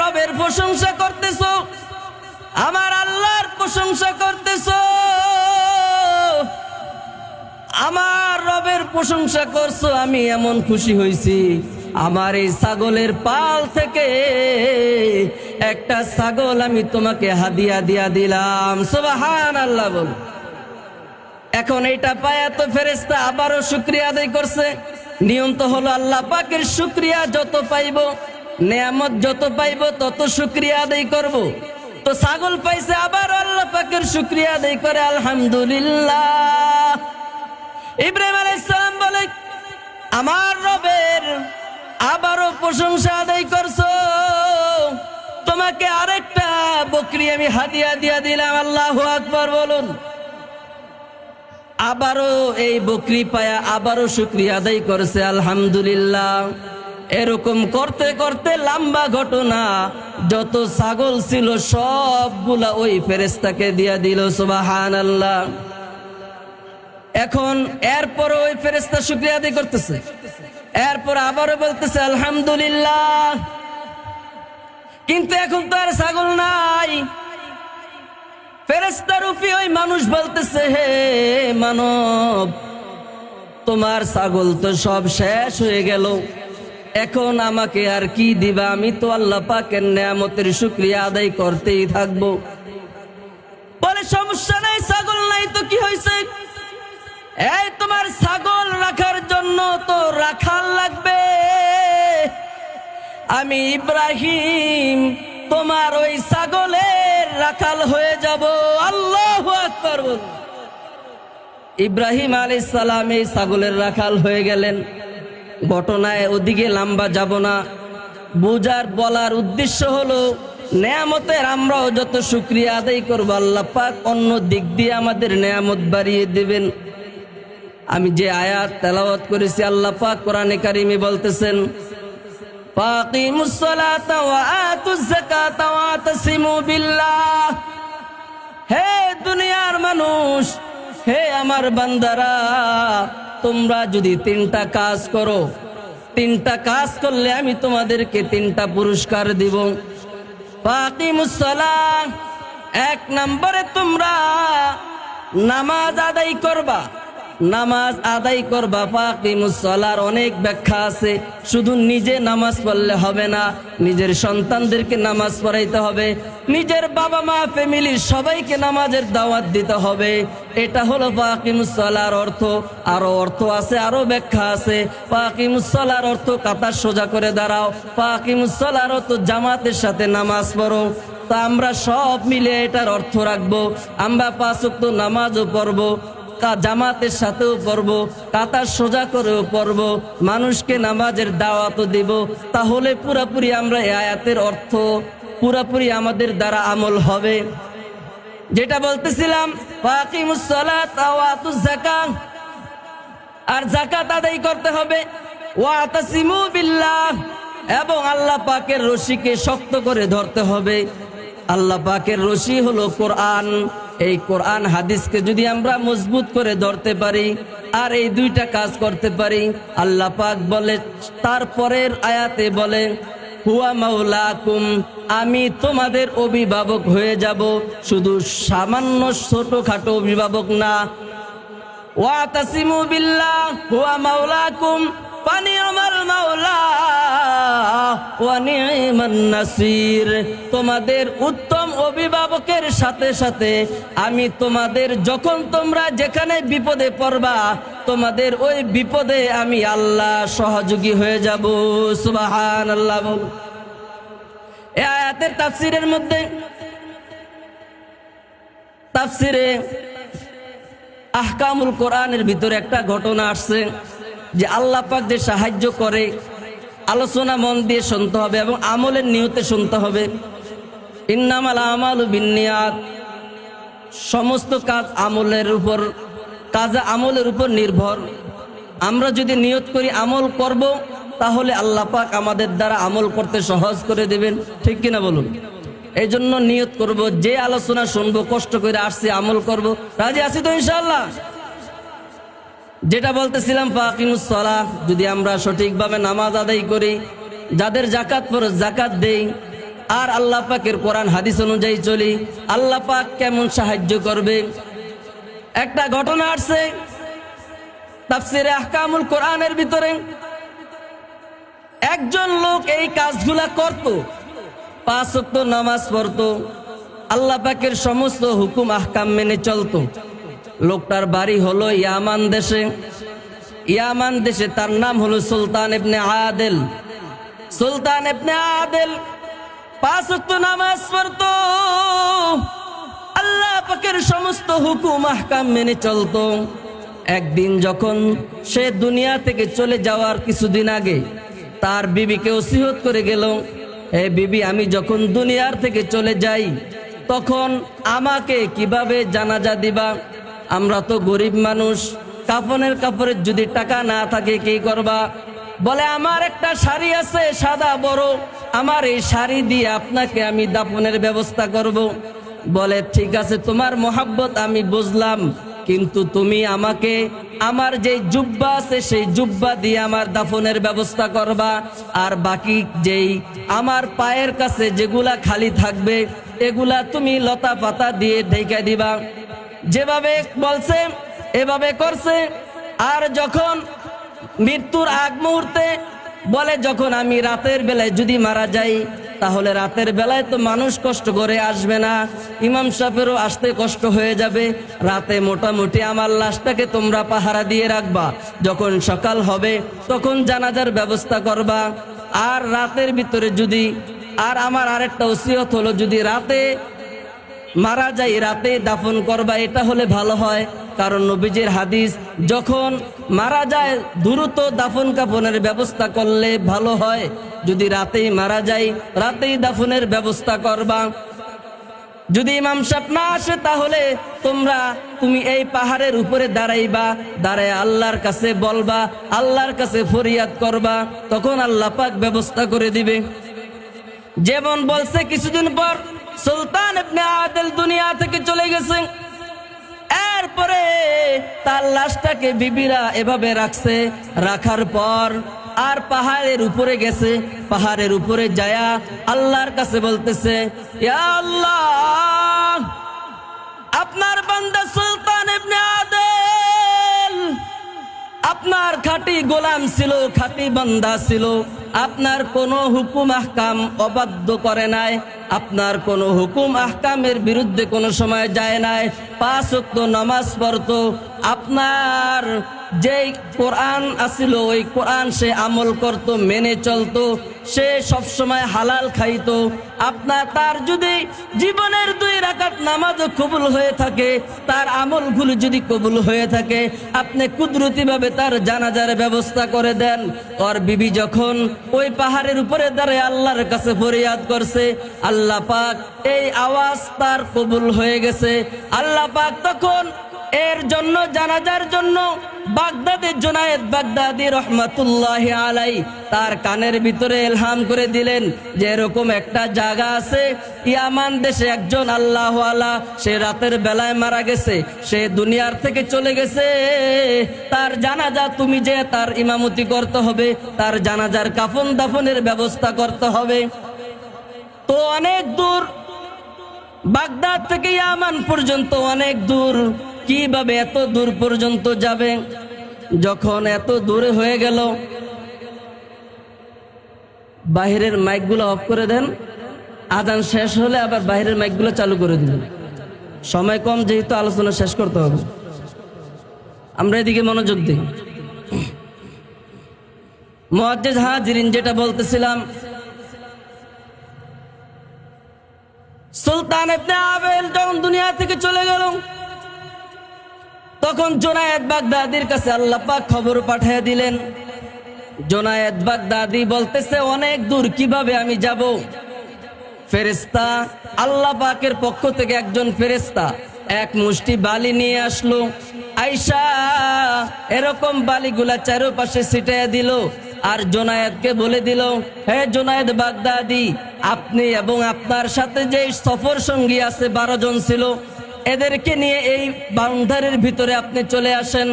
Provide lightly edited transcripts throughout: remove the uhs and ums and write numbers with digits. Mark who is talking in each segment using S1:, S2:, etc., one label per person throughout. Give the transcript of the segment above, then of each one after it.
S1: রবের প্রশংসা করতেছো, আমার আল্লাহর প্রশংসা করতেছো, আমার রবের প্রশংসা করছো। আমি এমন খুশি হয়েছি, আমার এই ছাগলের পাল থেকে একটা ছাগল আমি তোমাকে হাদিয়া দিয়া দিলাম। সুবহানাল্লাহ বল। এখন এটা পায়া তো ফেরেশতা আবারও শুকরিয়া আদায় করছে। নিয়ম তো হলো আল্লাহ পাকের শুকরিয়া যত পাইব, নেয়ামত যত পাইব তত শুকরিয়া আদায় করব। তো ছাগল পাইছে, আবার আল্লাহ পাকের শুকরিয়া আদায় করে আলহামদুলিল্লাহ। ইব্রাহিম আলাইহিস সালাম বলে, আমার রবের আবারও প্রশংসা আদায় করছো, তোমাকে আরেকটা বকরি আমি হাদিয়া দিয়া দিলাম। আল্লাহু আকবার বলুন। আবারও এই বকরি পায়া আবারও শুকরিয়া আদায় করেছে আলহামদুলিল্লাহ। এরকম করতে করতে লম্বা ঘটনা, যত ছাগল ছিল সবগুলা ওই ফেরেশতাকে দিয়া দিল। সুবহানাল্লাহ। এখন এরপর ওই ফেরেশতা শুকরিয়া আদায় করতেছে, এরপর আবারও বলতেছে আলহামদুলিল্লাহ। কিন্তু এখন তো আর ছাগল নাই। ফেরেশতার রূপী ওই মানুষ বলতেছে, হে মানব, তোমার ছাগল তো সব শেষ হয়ে গেল, এখন আমাকে আর কি দিবা? আমি তো আল্লাহ পাকের নেয়ামতের শুকরিয়া আদায় করতেই থাকবো। বলে, সমস্যা নাই, ছাগল নাই তো কি হয়েছে? এই তোমার ছাগল রাখার জন্য তো রাখাল লাগবে। আমি ইব্রাহিম তোমার ওই ছাগলের রাখাল হয়ে যাব। আল্লাহু আকবার বল। ইব্রাহিম আলাইহিস সালাম এই ছাগলের রাখাল হয়ে গেলেন। ঘটনায় ওদিকে লম্বা যাব না, বুঝার বলার উদ্দেশ্য হলো নেয়ামতের আমরাও যত শুকরিয়া আদায় করবো, আল্লাহ পাক অন্য দিক দিয়ে আমাদের নেয়ামত বাড়িয়ে দিবেন। আমি যে আয়াত তেলাওয়াত করেছি, আল্লাহ পাক কোরআনে কারিমে বলতেছেন, ফাকিমুস সালাতা ওয়া আতুজ যাকাতা ওয়া তাসিমু বিল্লাহ। হে দুনিয়ার মানুষ, হে আমার বান্দারা, তোমরা যদি তিনটা কাজ করো, তিনটা কাজ করলে আমি তোমাদেরকে তিনটা পুরস্কার দিব। ফাকিমুস সালাহ, এক নম্বরে তোমরা নামাজ আদায় করবা, নামাজ আদায় করবা। ফাকিমুস সালার অনেক ব্যাখ্যা আছে, শুধু নিজে নামাজ পড়লে হবে না, নিজের সন্তানদেরকে নামাজ পড়াইতে হবে, নিজের বাবা মা ফ্যামিলির সবাইকে নামাজের দাওয়াত দিতে হবে। এটা হলো ফাকিমুস সালার অর্থ। আরো অর্থ আছে, আরো ব্যাখ্যা আছে। ফাকিমুস সালার অর্থ কাতার সোজা করে দাঁড়াও। ফাকিমুস সালার অর্থ জামাতের সাথে নামাজ পড়ো। তা আমরা সব মিলে এটার অর্থ রাখবো। আমরা 5 ওয়াক্ত নামাজও পড়বো, জামাতের সাথেও পড়বো, কাতার সোজা করেও পড়বো, মানুষকে নামাজের দাওয়াতও দিব। তাহলে পুরাপুরি আমরা এই আয়াতের অর্থ পুরাপুরি আমাদের দ্বারা আমল হবে। যেটা বলতেছিলাম, ফাকিমুস সালাতা ওয়া আতুজ যাকাত, আর যাকাত আদায় করতে হবে। ওয়া তাসিমু বিল্লাহ, এবং আল্লাহ পাকের রশিকে শক্ত করে ধরতে হবে। আল্লাহ পাকের রশি হলো কোরআন। এই কোরআন হাদিসকে যদি আমরা মজবুত করে ধরতে পারি আর এই দুইটা কাজ করতে পারি, আল্লাহ পাক বলে, তারপরের আয়াতে বলে, হুয়া মাওলাকুম, আমি তোমাদের অভিভাবক হয়ে যাব। শুধু সামান্য ছোটখাটো অভিভাবক না। ওয়া তাসিমু বিল্লাহ হুয়া মাওলাকুম ফানি'মাল মাওলা ওয়া নি'মান নাসির, তোমাদের উত্তম অভিভাবকের সাথে সাথে আমি তোমাদের, যখন তোমরা যেখানে বিপদে পড়বা, তোমাদের ওই বিপদে আমি আল্লাহ সহযোগী হয়ে যাব। সুবহানাল্লাহ। এই আয়াতের তাফসীরের মধ্যে, তাফসীরে আহকামুল কোরআনের ভিতরে একটা ঘটনা আসছে যে আল্লাহ পাক যে সাহায্য করে, আলোচনা মন দিয়ে শুনতে হবে এবং আমলের নিয়তে শুনতে হবে। ইন্নামাল আমালু বিন্নিয়াত, সমস্ত কাজ আমলের উপর, কাজ আমলের উপর নির্ভর। আমরা যদি নিয়ত করি আমল করব, তাহলে আল্লাহ পাক আমাদের দ্বারা আমল করতে সহজ করে দেবেন। ঠিক কিনা বলুন? এই জন্য নিয়ত করব, যে আলোচনা শুনবো, কষ্ট করে আসছি, আমল করব। রাজি আছি তো ইনশাআল্লাহ? যেটা বলতেছিলাম, ফাকিমুস সালাহ, যদি আমরা সঠিকভাবে নামাজ আদায় করি, যাদের যাকাত ফরজ জাকাত দেই, আর আল্লাহ পাকের কোরআন হাদিস অনুযায়ী চলি, আল্লাহ পাক কেমন সাহায্য করবে। একটা ঘটনা আসছে তাফসিরে আহকামুল কোরআনের ভিতরে। একজন লোক এই কাজগুলা করত, 5 ওয়াক্ত নামাজ পড়তো, আল্লাহ পাকের সমস্ত হুকুম আহকাম মেনে চলতো। লোকটার বাড়ি হলো ইয়ামান দেশে। ইয়ামান দেশে তার নাম হলো সুলতান ইবনে আদেল। সুলতান ইবনে আদেল 5 ওয়াক্ত নামাজ পড়তো, আল্লাহ পাকের সমস্ত হুকুম আহকাম মেনে চলতো। একদিন যখন সে দুনিয়া থেকে চলে যাওয়ার কিছুদিন আগে তার বিবিকে ওসিয়ত করে গেল, হে বিবি, আমি যখন দুনিয়ার থেকে চলে যাই তখন আমাকে কিভাবে জানাজা দিবা? আমরা তো গরিব মানুষ, কাপড়ের যদি টাকা না থাকে কি করবা? বলে, আমার একটা শাড়ি আছে সাদা বড়, আমার এই শাড়ি দিয়ে আপনাকে আমি দাফনের ব্যবস্থা করব। বলে, ঠিক আছে, তোমার মোহাব্বত আমি বুঝলাম, কিন্তু তুমি আমাকে আমার যে জুব্বা আছে সেই জুব্বা দিয়ে আমার দাফনের ব্যবস্থা করবা, আর বাকি যেই আমার পায়ের কাছে যেগুলা খালি থাকবে এগুলা তুমি লতা পাতা দিয়ে ঢেকে দিবা। যেভাবে বলছে এভাবে করছে। আর যখন মৃত্যুর আগ মুহূর্তে বলে, যখন আমি রাতের বেলায় যদি মারা যাই তাহলে রাতের বেলায় তো মানুষ কষ্ট করে আসবে না, ইমাম সাহেবেরও আসতে কষ্ট হয়ে যাবে, রাতে মোটামুটি আমার লাশটাকে তোমরা পাহারা দিয়ে রাখবা, যখন সকাল হবে তখন জানাজার ব্যবস্থা করবা। আর রাতের ভিতরে যদি, আর আমার আরেকটা ওসিয়ত হলো, যদি রাতে মারা যায় রাতে দাফন করবা, এটা হলে ভালো হয়। কারণ নবীজির হাদিস, যখন মারা যায় দ্রুত দাফন কাফনের ব্যবস্থা করলে ভালো হয়, যদি রাতেই মারা যায় রাতেই দাফনের ব্যবস্থা করবা। যদি ইমাম সাহেব না আসে তাহলে তুমি এই পাহাড়ের উপরে দাঁড়াইবা, দাঁড়ায় আল্লাহর কাছে বলবা, আল্লাহর কাছে ফরিয়াদ করবা, তখন আল্লাহ পাক ব্যবস্থা করে দিবে। যেমন বলছে, কিছুদিন পর সুলতান ইবনে আদেল দুনিয়া থেকে চলে গেছে। এরপরে তার লাশটাকে বিবিরা এভাবে রাখছে, রাখার পর আর পাহাড়ের উপরে গেছে। পাহাড়ের উপরে যায়া আল্লাহর কাছে বলতেছে, ইয়া আল্লাহ, আপনার বান্দা সুলতান ইবনে আদেল আপনার খাঁটি গোলাম ছিল, খাঁটি বান্দা ছিল, আপনার কোনো হুকুম আহকাম অবাধ্য করে নাই, আপনার কোনো হুকুম আহকামের বিরুদ্ধে কোনো সময় যায় নাই, 5 ওয়াক্ত নামাজ পড়তো, আপনার যেই কোরআন আছিল ওই কোরআন সে আমল করত, মেনে চলতো, সে সব সময় হালাল খাইতো। তার যদি জীবনের 2 রাকাত নামাজও কবুল হয়ে থাকে, তার আমলগুলো যদি কবুল হয়ে থাকে, আপনি কুদরতিভাবে তার জানাজার ব্যবস্থা করে দেন। ওর বিবি যখন ওই পাহাড়ের উপরে দাঁড়িয়ে আল্লাহর কাছে ফরিয়াদ করছে, আল্লাহ পাক এই আওয়াজ তার কবুল হয়ে গেছে। আল্লাহ পাক তখন এর জন্য জানাজার জন্য বাগদাদের জুনায়েদ বাগদাদি রহমাতুল্লাহি আলাই তার কানের ভিতরে ইলহাম করে দিলেন যে এরকম একটা জায়গা আছে ইয়ামান দেশে, একজন আল্লাহওয়ালা, সে রাতের বেলায় মারা গেছে, সে দুনিয়ার থেকে চলে গেছে, তার জানাজা তুমি যে তার ইমামতি করতে হবে, তার জানাজার কাফন দাফনের ব্যবস্থা করতে হবে। তো অনেক দূর, বাগদাদ থেকে ইয়ামান পর্যন্ত অনেক দূর, কিভাবে এত দূর পর্যন্ত যাবে? যখন এত দূরে হয়ে গেল, বাহিরের মাইকগুলো অফ করে দেন, আজান শেষ হলে আবার বাহিরের মাইকগুলো চালু করে দিন। সময় কম, যেহেতু আলোচনা শেষ করতে হবে, আমরা এদিকে মনোযোগ দিই। মুআজ্জিজ হাজিরিন, যেটা বলতেছিলাম, সুলতান ইবনে আদেল যখন দুনিয়া থেকে চলে গেল, তখন জুনায়েদ বাগদাদির কাছে আল্লাহ পাক খবর পাঠিয়ে দিলেন। জুনায়েদ বাগদাদি বলতেছে, অনেক দূর কিভাবে আমি যাব? ফেরেশতা, আল্লাহ পাকের পক্ষ থেকে একজন ফেরেশতা এক মুষ্টি বালি নিয়ে আসলো। আয়েশা এরকম বালিগুলা চারপাশে ছিটিয়ে দিল, আর জুনায়েদকে বলে দিল, হে জুনায়েদ বাগদাদি, আপনি এবং আপনার সাথে যে সফর সঙ্গী আছে 12 জন ছিল, এদেরকে নিয়ে এই বাউন্ডারির ভিতরে আপনি চলে আসেন।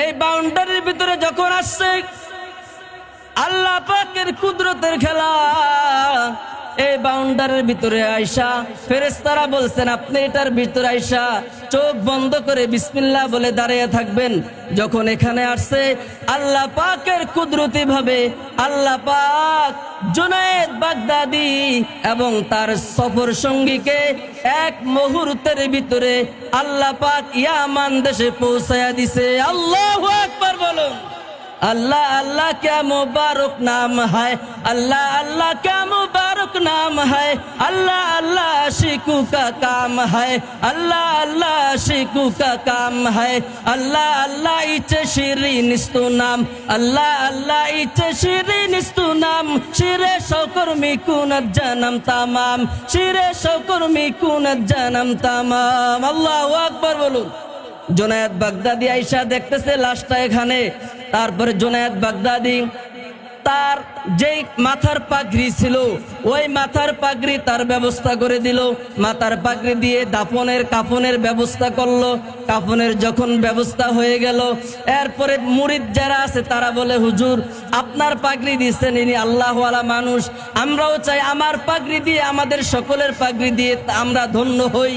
S1: এই বাউন্ডারির ভিতরে যখন আসছে, আল্লাহ পাকের কুদরতের খেলা, এই বাউন্ডারির ভিতরে আইসা ফেরেশতারা বলছেন আপনি এটার ভিতরে আইসা চোখ বন্ধ করে বিসমিল্লাহ বলে দাঁড়িয়ে থাকবেন। যখন এখানে আসছে আল্লাহ পাকের কুদরতি ভাবে আল্লাহ পাক জুনায়েদ বাগদাদি এবং তার সফর সঙ্গীকে এক মুহূর্তের ভিতরে আল্লাহ পাক ইয়ামান দেশে পৌঁছায়া দিছে। আল্লাহু আকবার বলুন। अल्लाह अल्लाह क्या मुबारक नाम है, अल्लाह अल्लाह क्या मुबारक नाम है, अल्लाह अल्लाह आशिकू का काम है, अल्लाह अल्लाह आशिकू का काम है, अल्लाह अल्लाह इचे शिरी निस्तु नाम, अल्लाह अल्लाह इचे शिरी निस्तु नाम, शिरे शौकर मिकुनत जन्म तमाम, शिरे शौकर मिकुनत जन्म तमाम। अल्लाहु अकबर बोलूं। জুনায়েদ বাগদাদি আইসা দেখতেছে লাশটা এখানে। তারপরে জুনায়েদ বাগদাদি তার যেই মাথার পাগড়ি ছিল ওই মাথার পাগড়ি তার ব্যবস্থা করে দিল। মাথার পাগড়ি দিয়ে কাফনের ব্যবস্থা করলো। কাফনের যখন ব্যবস্থা হয়ে গেল এরপরে মুরিদ যারা আছে তারা বলে হুজুর আপনার পাগড়ি দিচ্ছেন, ইনি আল্লাহওয়ালা মানুষ, আমরাও চাই আমার পাগড়ি দিয়ে আমাদের সকলের পাগড়ি দিয়ে আমরা ধন্য হই।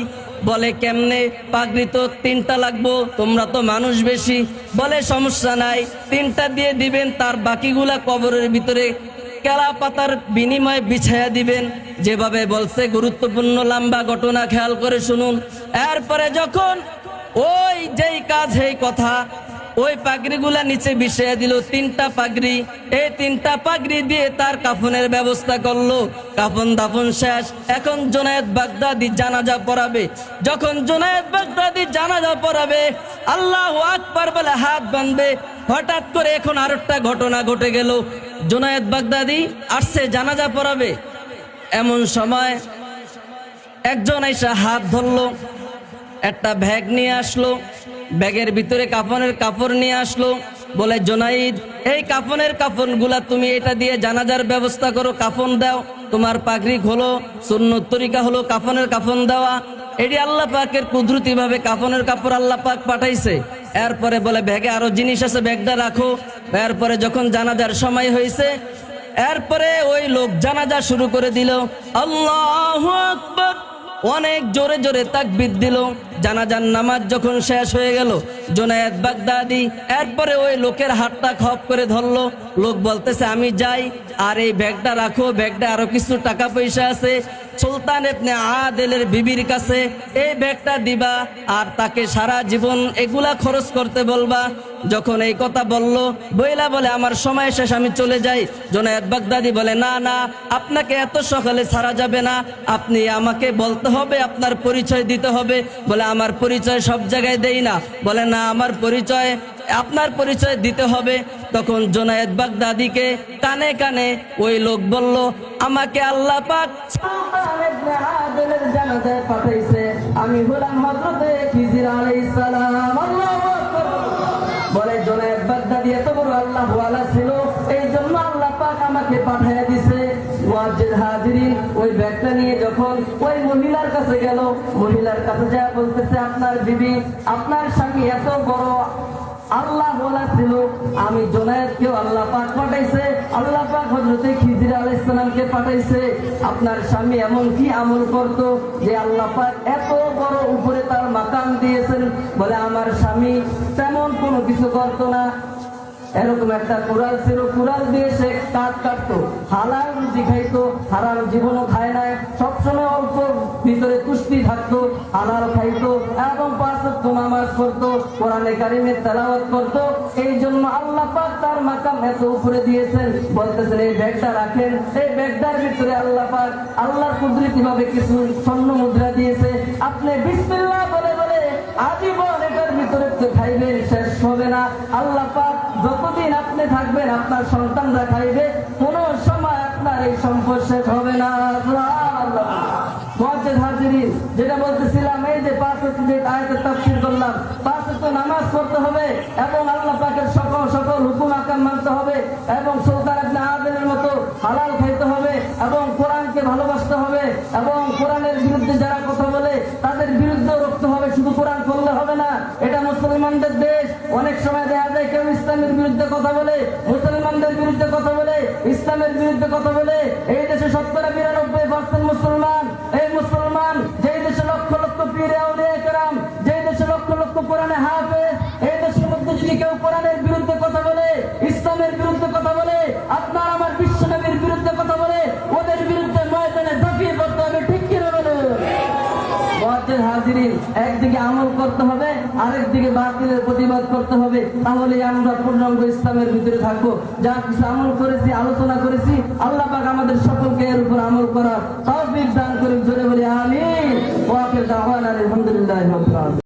S1: বলে কেমনে? পাগড়ি তো 3টা লাগবো, তোমরা তো মানুষ বেশি। বলে সমস্যা নাই, 3টা দিয়ে দিবেন, তার বাকিগুলা কবরের ভিতরে কেলা পাতার বিনিময়ে বিছায়া দিবেন। যেভাবে বলছে গুরুত্বপূর্ণ লম্বা ঘটনা, খেয়াল করে শুনুন। এরপরে যখন ওই যেই কাজ এই কথা ওই পাগড়িগুলা নিচে বিছিয়ে দিল, 3টা পাগড়ি। এই 3টা পাগড়ি দিয়ে তার কাফনের ব্যবস্থা করলো। কাফন দাফন শেষ। এখন জুনায়েদ বাগদাদি জানাজা পড়াবে। যখন জুনায়েদ বাগদাদি জানাজা পড়াবে আল্লাহু আকবার বলে হাত বাঁধবে। হঠাৎ করে এখন আরেকটা ঘটনা ঘটে গেল। জুনায়েদ বাগদাদি আসছে জানাজা পড়াবে, এমন সময় একজন এসে হাত ধরলো, একটা ব্যাগ নিয়ে আসলো। ব্যাগের ভিতরে কাফনের কাপড় নিয়ে আসলো। বলে জুনায়েদ এই কাফনের কাফনগুলা তুমি এটা দিয়ে জানাজার ব্যবস্থা করো, কাফন দাও। তোমার পাগড়ি খোলো, সুন্নত তরিকা হলো কাফনের কাফন দেওয়া। এটি আল্লাহ পাকের কুদরতি ভাবে কাফনের কাপড় আল্লাহ পাক পাঠাইছে। এরপরে বলে ব্যাগে আরো জিনিস আছে, ব্যাগটা রাখো। এরপরে যখন জানাজার সময় হয়েছে এরপরে ওই লোক জানাজা শুরু করে দিল। আল্লাহু আকবার, অনেক জোরে জোরে তাকবীর দিল। জানাজার নামাজ যখন শেষ হয়ে গেল জুনায়েদ বাগদাদি এরপরে ওই লোকের হাতটা খপ করে ধরলো। লোক বলতেছে আমি যাই, আর এই ব্যাগটা রাখো, ব্যাগটা আরো কিছু টাকা পয়সা আছে সুলতান ইবনে আদেলের বিবির কাছে, এই ব্যাগটা দিবা আর তাকে সারা জীবন এগুলা খরচ করতে বলবা। যখন এই কথা বলল বইলা বলে আমার সময় শেষ, আমি চলে যাই। জুনায়েদ বাগদাদি বলে না না, আপনাকে এত সকালে ছাড়া যাবে না, আপনি আমাকে বলতে হবে, আপনার পরিচয় দিতে হবে। বলে আমার পরিচয় সব জায়গায় দেই না। বলে না, আমার পরিচয় আপনার পরিচয় দিতে হবে। তখন জুনায়েদ বাগদাদিকে কানে কানে ওই লোক বলল আমাকে আল্লাহ পাক সুলতান ইবনে আদেলের জানাজায় পাঠাইছে, আমি হলাম হযরতে খিজির আলাইহিস সালাম। আল্লাহু আকবার। বলে জুনায়েদ বাগদাদি এত বড় আল্লাহ ওয়ালা ছিল, এই জন্য আল্লাহ পাক আমাকে পাঠিয়ে দিয়েছে। মুআজ্জিল হাজিরিন ওই ব্যাগটা নিয়ে যখন ওই মহিলার কাছে গেল, মহিলার কাছে যা বলতেছে আপনার বিবি, আপনার স্বামী এত বড় আল্লাহ ওয়ালা ছিল, আমি জুনায়েদকেও আল্লাহ পাক পাঠাইছে, আল্লাহ পাক হযরতে খিজির আলাইহিস সালামকে পাঠাইছে। আপনার স্বামী এমন কি আমল করত যে আল্লাহ পাক এত বড় উপরে তার মাকাম দিয়েছেন? বলে আমার স্বামী তেমন কোনো কিছু করত না। এরকম একটা কুড়াল ছিল, কুড়াল দিয়ে সে কাঠ কাটতো, হালাল রুজি খাইতো, হারাম জীবনও খায় না, সবসময় অল্প ভিতরে তুষ্টি থাকতো, হালাল খাইতো এবং 5 ওয়াক্ত নামাজ পড়তো, কোরআনে কারিমের তেলাওয়াত করতো। এই জন্য আল্লাহ পাক তার মাকাম এত উপরে দিয়েছেন। বলতেছেন এই ব্যাগটা রাখেন, এই ব্যাগটার ভিতরে আল্লাহ পাক আল্লাহর কুদরতি ভাবে কিছু স্বর্ণ মুদ্রা দিয়েছে, আপনি বিসমিল্লাহ বলে বলে আজীবন এটার ভিতরে খাইবেন, শেষ হবে না। আল্লাহ পাক যতদিন আপনি থাকবেন আপনার সন্তানরা খাইবে, কোন সময় আপনার এই সম্পদ শেষ হবে না। মুআজ্জিল হাজিরিন, যেটা বলতেছিলাম, এই যে 5 ওয়াক্ত আয়াতের তাফসীর করলাম, 5 ওয়াক্ত নামাজ পড়তে হবে এবং আল্লাহ পাকের সকল হুকুম আহকাম মানতে হবে এবং সুলতান ইবনে আদেলের মতো হালাল খাইতে হবে এবং কোরআনকে ভালোবাসতে হবে এবং কোরআনের বিরুদ্ধে যারা কথা বলে তাদের বিরুদ্ধে রুখতে হবে। শুধু কোরআন পড়লে হবে না, এটা মুসলমানদের দেশ। অনেক সময় দেখা যায় কেউ ইসলামের বিরুদ্ধে কথা বলে, মুসলমানদের বিরুদ্ধে কথা বলে, ইসলামের বিরুদ্ধে কথা বলে। এই দেশে 90-92% কোরআনে হাফেজ। এই দেশের মধ্যে যদি কেউ কোরআনের বিরুদ্ধে কথা বলে, ইসলামের বিরুদ্ধে কথা বলে, আপনার আমার বিশ্বনবীর বিরুদ্ধে কথা বলে, ওদের বিরুদ্ধে ময়দানে ঝাঁপিয়ে পড়তে হবে। ঠিক কিনা বলে? মুআজ্জির হাজিরিন, একদিকে আমল করতে হবে, আরেকদিকে বাতিলের প্রতিবাদ করতে হবে। তাহলে আমরা পূর্ণাঙ্গ ইসলামের ভিতরে থাকবো। যা কিছু আমল করেছি, আলোচনা করেছি, আল্লাহ পাক আমাদের সকলকে এর উপর আমল করার তৌফিক দান